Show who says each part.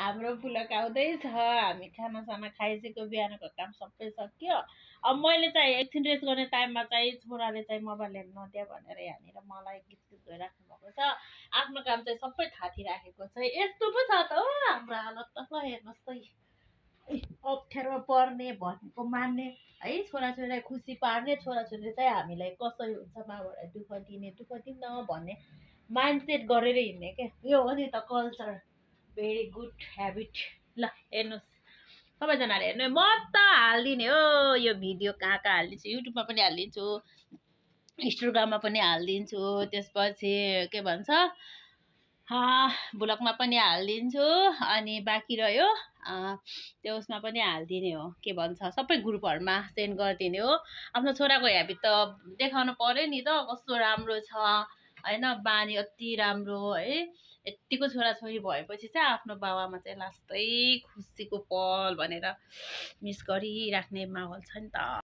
Speaker 1: हाम्रो पुलक आउँदैछ, हामी खानासाना खाइसक्यो, बिहानको काम सबै सक्यो। अब मैले चाहिँ एकछिन रेस्ट गर्ने टाइममा चाहिँ छोराले चाहिँ मोबाइल हेर्नु नदिया भनेर यहाँनिर मलाई गीत गइराख्नु भएको छ। आफ्नो काम चाहिँ सबै थाथिराखेको छ। यस्तो पो छ त हो हाम्रो हालत त। ल हेर्नुहोस् त, अप्ठ्यारो पर्ने भनेको मान्ने है, छोराछोरीलाई खुसी पार्ने, छोराछोरीले चाहिँ हामीलाई कसरी हुन्छ माबाट दुःख दिन्न भन्ने माइन्डसेट गरेर हिँड्ने क्या। यो हो नि त कल्चर, भेरी गुड ह्याबिट। ल हेर्नुहोस् सबैजनाले हेर्नु, म त हालिदिने हो यो भिडियो, कहाँ कहाँ हालिदिन्छु, युट्युबमा पनि हालिदिन्छु, इन्स्टाग्राममा पनि हालिदिन्छु, त्यसपछि के भन्छ ब्लगमा पनि हालिदिन्छु, अनि बाँकी रह्यो त्यो उसमा पनि हालिदिने हो, के भन्छ सबै ग्रुपहरूमा सेन्ड गरिदिने हो। आफ्नो छोराको ह्याबिट त देखाउनु पर्यो नि त, कस्तो राम्रो छ होइन, बानी अति राम्रो है। यत्तिको छोराछोरी भएपछि चाहिँ आफ्नो बाबामा चाहिँ लास्टै खुसीको पल भनेर मिस गरिराख्ने माहौल छ नि त।